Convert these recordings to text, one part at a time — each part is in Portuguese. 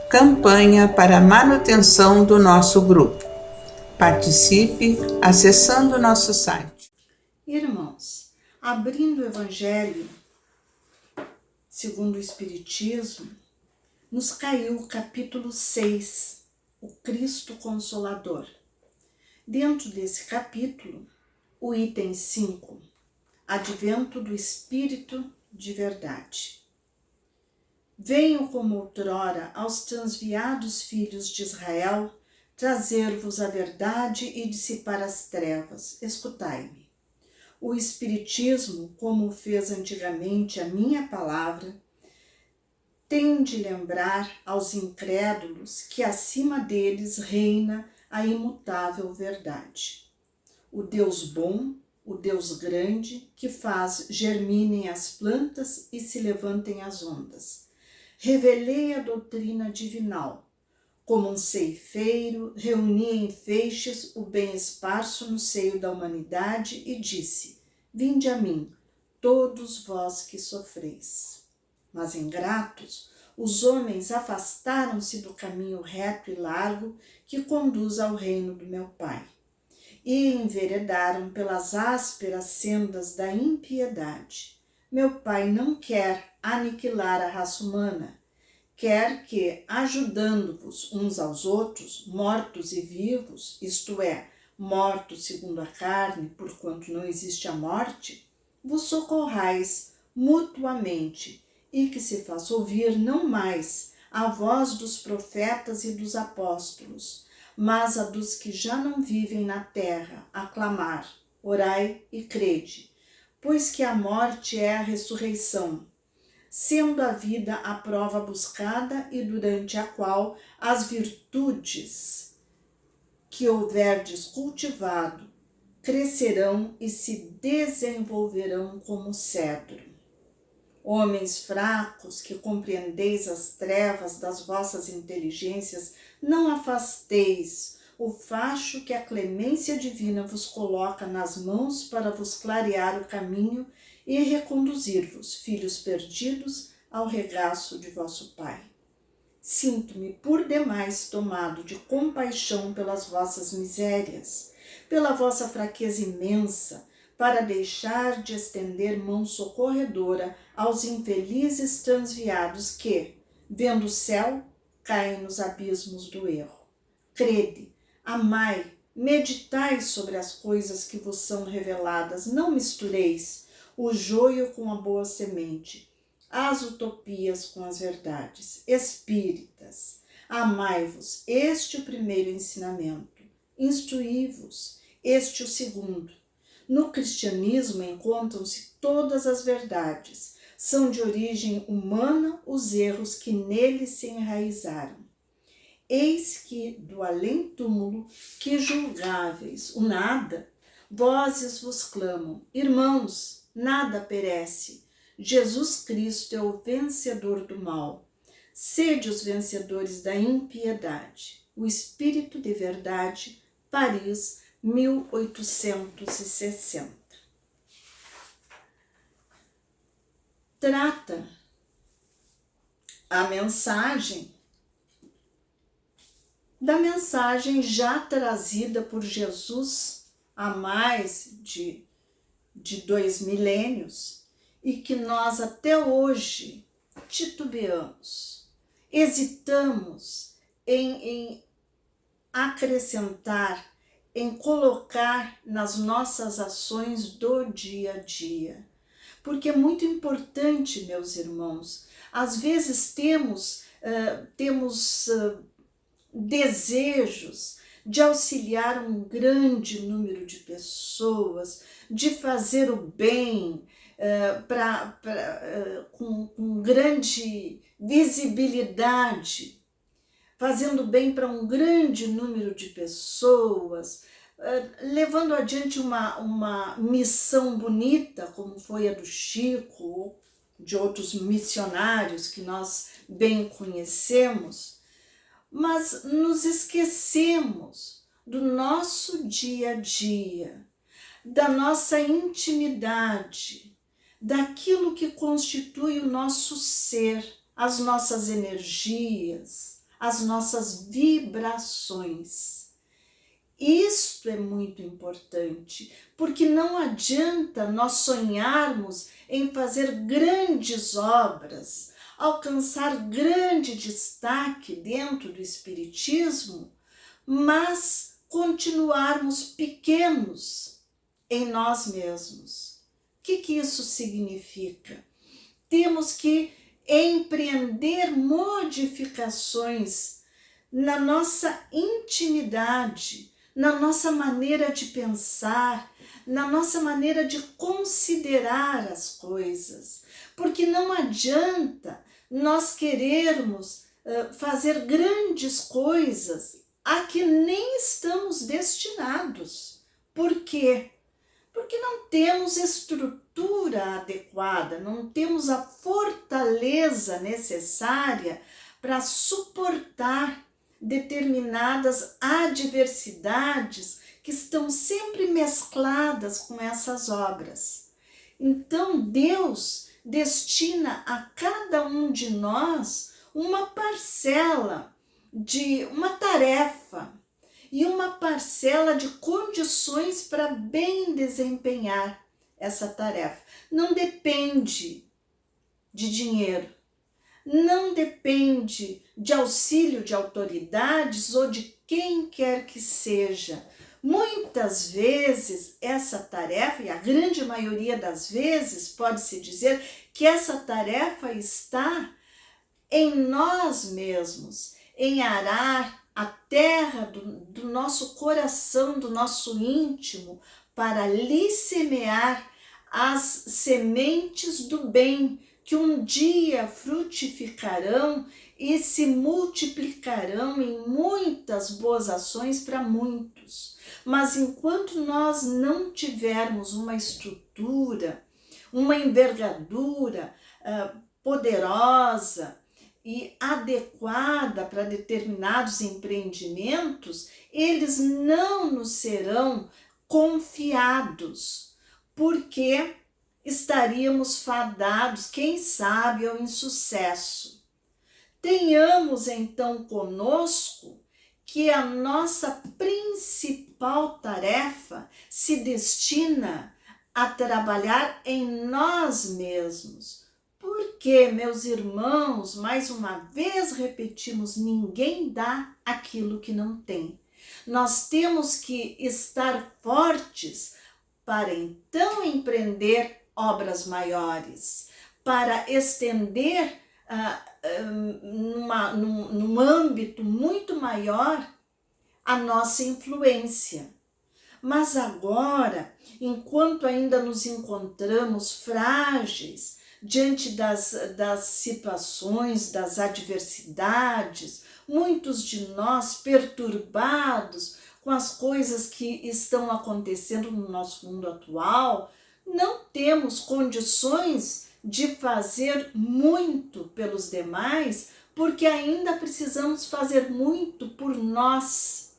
Campanha para a manutenção do nosso grupo. Participe acessando nosso site. Irmãos, abrindo o Evangelho segundo o Espiritismo, nos caiu o capítulo 6, o Cristo Consolador. Dentro desse capítulo, o item 5, Advento do Espírito de Verdade. Venho como outrora aos transviados filhos de Israel, trazer-vos a verdade e dissipar as trevas. Escutai-me. O Espiritismo, como fez antigamente a minha palavra, tem de lembrar aos incrédulos que acima deles reina a imutável verdade. O Deus bom, o Deus grande, que faz germinem as plantas e se levantem as ondas. Revelei a doutrina divinal. Como um ceifeiro, reuni em feixes o bem esparso no seio da humanidade e disse: vinde a mim, todos vós que sofreis. Mas ingratos, os homens afastaram-se do caminho reto e largo que conduz ao reino do meu Pai, e enveredaram pelas ásperas sendas da impiedade. Meu Pai não quer aniquilar a raça humana, quer que, ajudando-vos uns aos outros, mortos e vivos, isto é, mortos segundo a carne, porquanto não existe a morte, vos socorrais mutuamente, e que se faça ouvir não mais a voz dos profetas e dos apóstolos, mas a dos que já não vivem na terra, a clamar: orai e crede, pois que a morte é a ressurreição, sendo a vida a prova buscada e durante a qual as virtudes que houverdes cultivado crescerão e se desenvolverão como cedro. Homens fracos, que compreendeis as trevas das vossas inteligências, não afasteis o facho que a clemência divina vos coloca nas mãos para vos clarear o caminho e reconduzir-vos, filhos perdidos, ao regaço de vosso Pai. Sinto-me por demais tomado de compaixão pelas vossas misérias, pela vossa fraqueza imensa, para deixar de estender mão socorredora aos infelizes transviados que, vendo o céu, caem nos abismos do erro. Crede, amai, meditai sobre as coisas que vos são reveladas, não mistureis o joio com a boa semente, as utopias com as verdades. Espíritas, amai-vos, este o primeiro ensinamento, instruí-vos, este o segundo. No cristianismo encontram-se todas as verdades, são de origem humana os erros que nele se enraizaram. Eis que do além-túmulo, que julgáveis o nada, vozes vos clamam: irmãos, nada perece, Jesus Cristo é o vencedor do mal. Sede os vencedores da impiedade. O Espírito de Verdade, Paris, 1860. Trata a mensagem da mensagem já trazida por Jesus há mais de 2 milênios e que nós até hoje titubeamos, hesitamos em acrescentar, em colocar nas nossas ações do dia a dia. Porque é muito importante, meus irmãos, às vezes temos desejos de auxiliar um grande número de pessoas, de fazer o bem com grande visibilidade, fazendo bem para um grande número de pessoas, levando adiante uma missão bonita, como foi a do Chico, ou de outros missionários que nós bem conhecemos, mas nos esquecemos do nosso dia a dia, da nossa intimidade, daquilo que constitui o nosso ser, as nossas energias, as nossas vibrações. Isto é muito importante, porque não adianta nós sonharmos em fazer grandes obras, alcançar grande destaque dentro do Espiritismo, mas continuarmos pequenos em nós mesmos. O que isso significa? Temos que empreender modificações na nossa intimidade, na nossa maneira de pensar, na nossa maneira de considerar as coisas. Porque não adianta nós querermos fazer grandes coisas a que nem estamos destinados. Por quê? Porque não temos estrutura adequada, não temos a fortaleza necessária para suportar determinadas adversidades que estão sempre mescladas com essas obras. Então, Deus destina a cada um de nós uma parcela de uma tarefa e uma parcela de condições para bem desempenhar essa tarefa. Não depende de dinheiro, não depende de auxílio de autoridades ou de quem quer que seja. Muitas vezes essa tarefa, e a grande maioria das vezes, pode-se dizer que essa tarefa está em nós mesmos, em arar a terra do nosso coração, do nosso íntimo, para lhe semear as sementes do bem, que um dia frutificarão e se multiplicarão em muitas boas ações para muitos. Mas enquanto nós não tivermos uma estrutura, uma envergadura poderosa e adequada para determinados empreendimentos, eles não nos serão confiados, porque estaríamos fadados, quem sabe, ao insucesso. Tenhamos então conosco que a nossa principal tarefa se destina a trabalhar em nós mesmos. Porque, meus irmãos, mais uma vez repetimos, ninguém dá aquilo que não tem. Nós temos que estar fortes para então empreender obras maiores, para estender num âmbito muito maior a nossa influência. Mas agora, enquanto ainda nos encontramos frágeis diante das situações, das adversidades, muitos de nós perturbados com as coisas que estão acontecendo no nosso mundo atual, não temos condições de fazer muito pelos demais, porque ainda precisamos fazer muito por nós,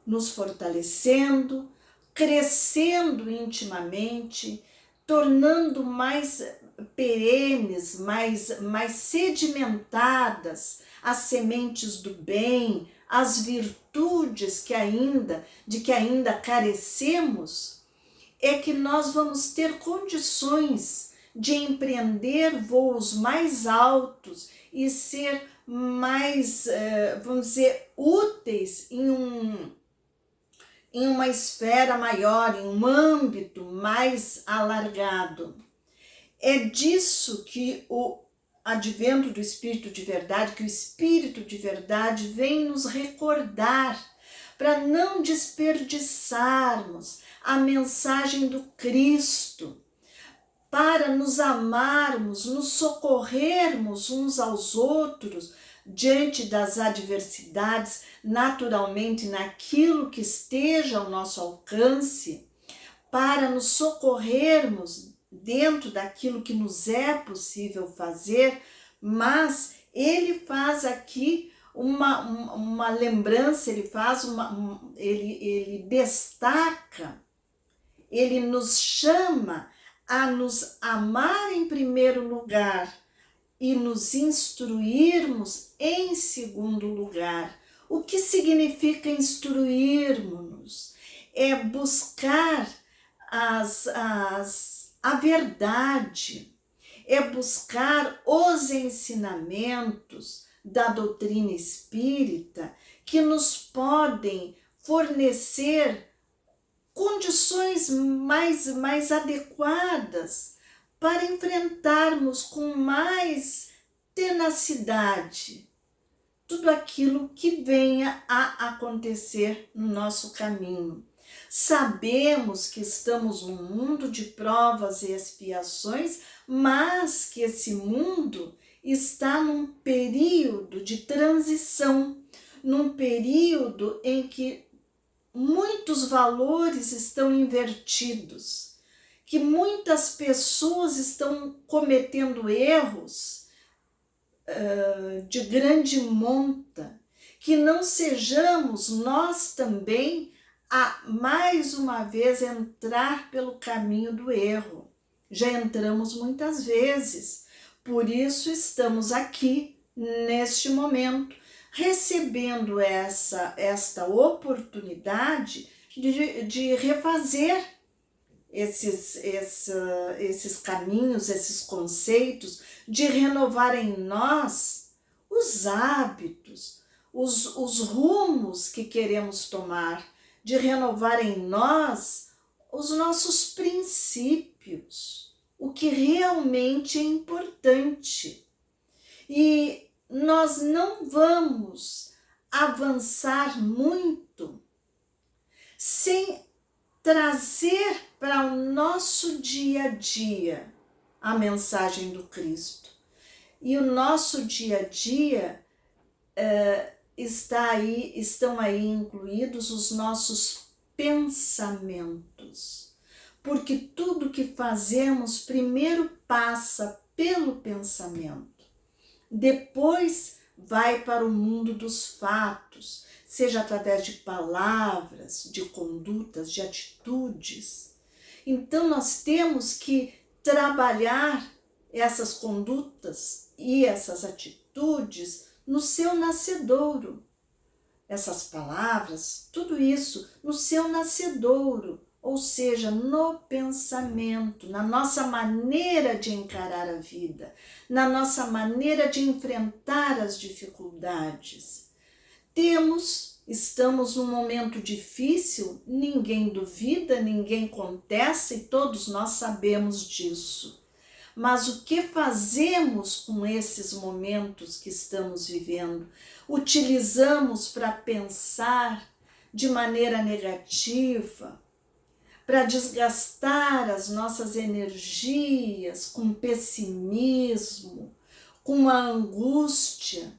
nos fortalecendo, crescendo intimamente, tornando mais perenes, mais sedimentadas as sementes do bem, as virtudes de que ainda carecemos, é que nós vamos ter condições de empreender voos mais altos e ser mais, vamos dizer, úteis em uma esfera maior, em um âmbito mais alargado. É disso que o advento do Espírito de Verdade, que o Espírito de Verdade vem nos recordar, para não desperdiçarmos a mensagem do Cristo, para nos amarmos, nos socorrermos uns aos outros diante das adversidades, naturalmente naquilo que esteja ao nosso alcance, para nos socorrermos dentro daquilo que nos é possível fazer, mas ele faz aqui uma lembrança, ele destaca, ele nos chama a nos amar em primeiro lugar e nos instruirmos em segundo lugar. O que significa instruirmos-nos? É buscar a verdade, é buscar os ensinamentos da doutrina espírita que nos podem fornecer condições mais adequadas para enfrentarmos com mais tenacidade tudo aquilo que venha a acontecer no nosso caminho. Sabemos que estamos num mundo de provas e expiações, mas que esse mundo está num período de transição, num período em que muitos valores estão invertidos, que muitas pessoas estão cometendo erros de grande monta, que não sejamos nós também a mais uma vez entrar pelo caminho do erro. Já entramos muitas vezes, por isso estamos aqui neste momento recebendo esta oportunidade de refazer esses caminhos, esses conceitos, de renovar em nós os hábitos, os rumos que queremos tomar, de renovar em nós os nossos princípios, o que realmente é importante. E nós não vamos avançar muito sem trazer para o nosso dia a dia a mensagem do Cristo. E o nosso dia a dia estão aí incluídos os nossos pensamentos. Porque tudo que fazemos primeiro passa pelo pensamento. Depois vai para o mundo dos fatos, seja através de palavras, de condutas, de atitudes. Então nós temos que trabalhar essas condutas e essas atitudes no seu nascedouro. Essas palavras, tudo isso no seu nascedouro, ou seja, no pensamento, na nossa maneira de encarar a vida, na nossa maneira de enfrentar as dificuldades. Estamos num momento difícil, ninguém duvida, ninguém contesta e todos nós sabemos disso. Mas o que fazemos com esses momentos que estamos vivendo? Utilizamos para pensar de maneira negativa, para desgastar as nossas energias com pessimismo, com a angústia,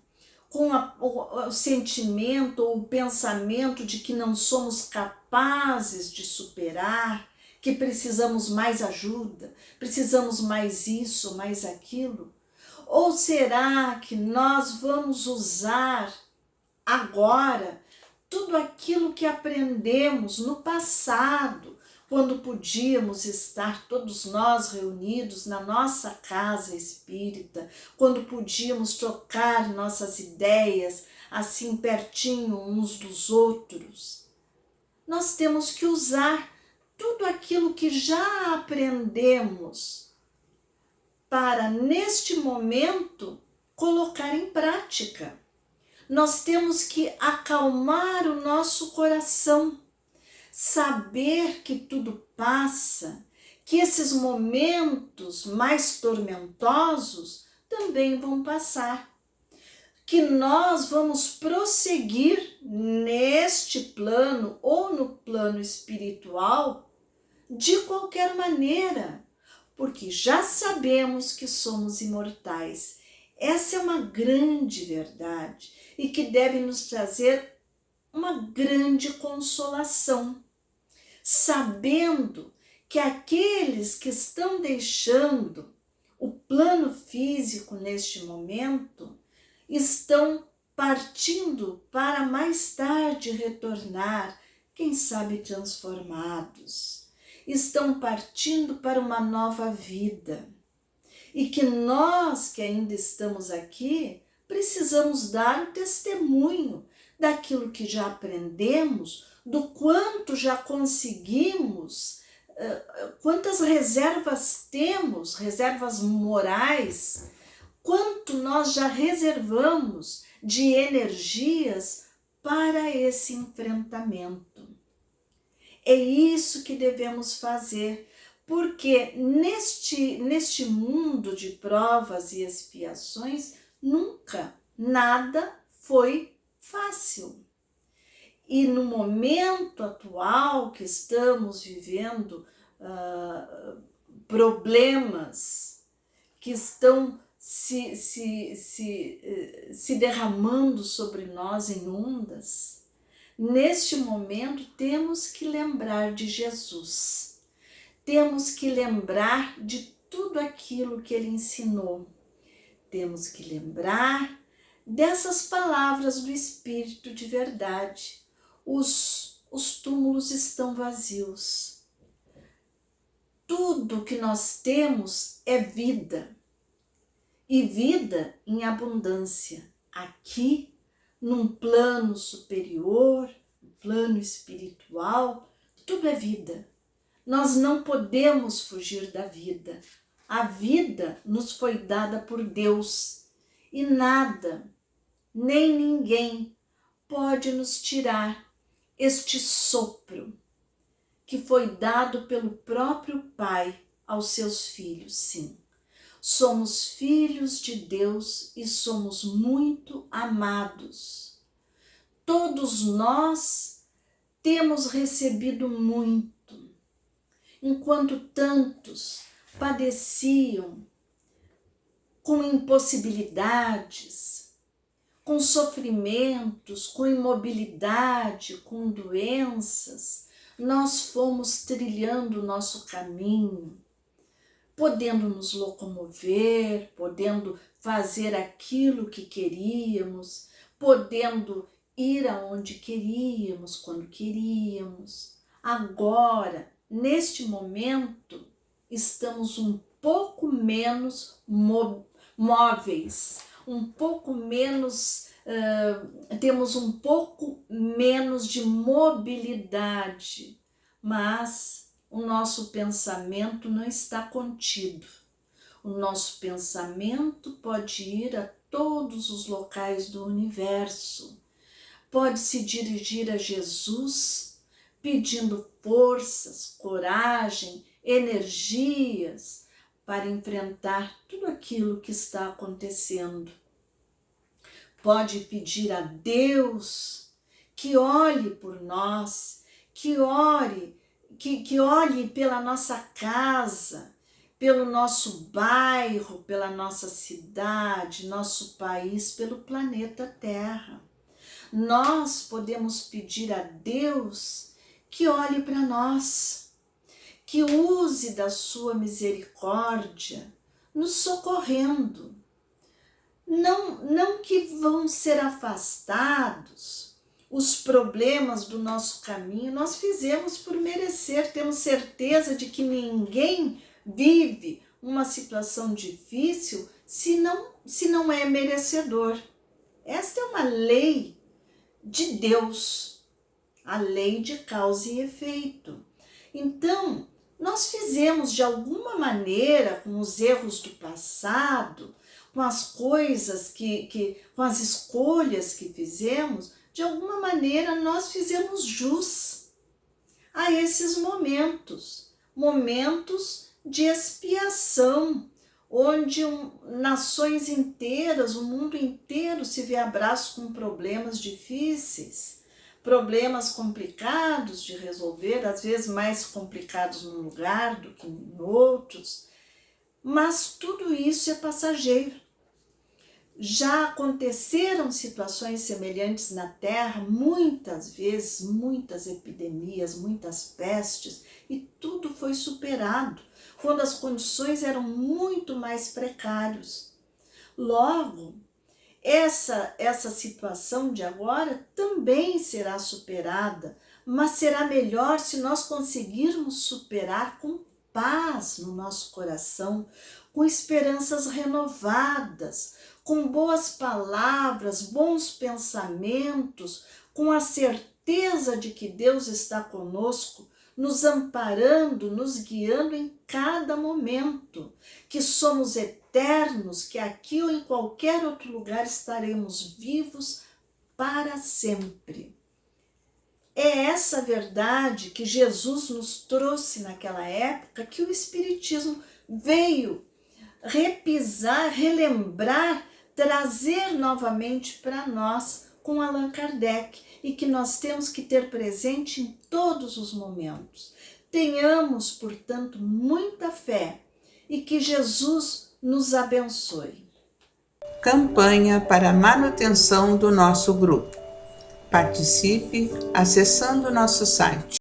com o sentimento ou o pensamento de que não somos capazes de superar, que precisamos mais ajuda, precisamos mais isso, mais aquilo? Ou será que nós vamos usar agora tudo aquilo que aprendemos no passado, quando podíamos estar todos nós reunidos na nossa casa espírita, quando podíamos trocar nossas ideias assim pertinho uns dos outros? Nós temos que usar tudo aquilo que já aprendemos para, neste momento, colocar em prática. Nós temos que acalmar o nosso coração, saber que tudo passa, que esses momentos mais tormentosos também vão passar, que nós vamos prosseguir neste plano ou no plano espiritual de qualquer maneira, porque já sabemos que somos imortais. Essa é uma grande verdade e que deve nos trazer uma grande consolação, sabendo que aqueles que estão deixando o plano físico neste momento estão partindo para mais tarde retornar, quem sabe transformados. Estão partindo para uma nova vida. e que nós que ainda estamos aqui precisamos dar o testemunho daquilo que já aprendemos, do quanto já conseguimos, quantas reservas temos, reservas morais, quanto nós já reservamos de energias para esse enfrentamento. É isso que devemos fazer, porque neste mundo de provas e expiações, nunca nada foi fácil. E no momento atual que estamos vivendo, problemas que estão se derramando sobre nós em ondas, neste momento temos que lembrar de Jesus. Temos que lembrar de tudo aquilo que ele ensinou. Temos que lembrar dessas palavras do Espírito de verdade. Os túmulos estão vazios. Tudo que nós temos é vida. E vida em abundância. Aqui, num plano superior, no plano espiritual, tudo é vida. Nós não podemos fugir da vida. A vida nos foi dada por Deus e nada, nem ninguém pode nos tirar este sopro que foi dado pelo próprio Pai aos seus filhos. Sim, somos filhos de Deus e somos muito amados. Todos nós temos recebido muito, enquanto tantos padeciam com impossibilidades, com sofrimentos, com imobilidade, com doenças. Nós fomos trilhando o nosso caminho, podendo nos locomover, podendo fazer aquilo que queríamos, podendo ir aonde queríamos, quando queríamos. Agora, neste momento, estamos um pouco menos móveis, um pouco menos, temos um pouco menos de mobilidade, mas o nosso pensamento não está contido. O nosso pensamento pode ir a todos os locais do universo, pode se dirigir a Jesus pedindo forças, coragem, energias para enfrentar tudo aquilo que está acontecendo. Pode pedir a Deus que olhe por nós, que olhe pela nossa casa, pelo nosso bairro, pela nossa cidade, nosso país, pelo planeta Terra. Nós podemos pedir a Deus que olhe para nós, que use da sua misericórdia, nos socorrendo. Não que vão ser afastados os problemas do nosso caminho, nós fizemos por merecer, temos certeza de que ninguém vive uma situação difícil se não é merecedor. Esta é uma lei de Deus, a lei de causa e efeito. Então, nós fizemos de alguma maneira, com os erros do passado, com as coisas com as escolhas que fizemos, de alguma maneira nós fizemos jus a esses momentos de expiação, onde nações inteiras, o mundo inteiro se vê a braços com problemas difíceis, problemas complicados de resolver, às vezes mais complicados num lugar do que em outros, mas tudo isso é passageiro. Já aconteceram situações semelhantes na Terra, muitas vezes, muitas epidemias, muitas pestes, e tudo foi superado, quando as condições eram muito mais precárias. Logo, essa situação de agora também será superada, mas será melhor se nós conseguirmos superar com paz no nosso coração, com esperanças renovadas, com boas palavras, bons pensamentos, com a certeza de que Deus está conosco, nos amparando, nos guiando em cada momento, que somos eternos, que aqui ou em qualquer outro lugar estaremos vivos para sempre. É essa verdade que Jesus nos trouxe naquela época que o Espiritismo veio repisar, relembrar, trazer novamente para nós com Allan Kardec e que nós temos que ter presente em todos os momentos. Tenhamos, portanto, muita fé e que Jesus nos abençoe. Campanha para a manutenção do nosso grupo. Participe acessando nosso site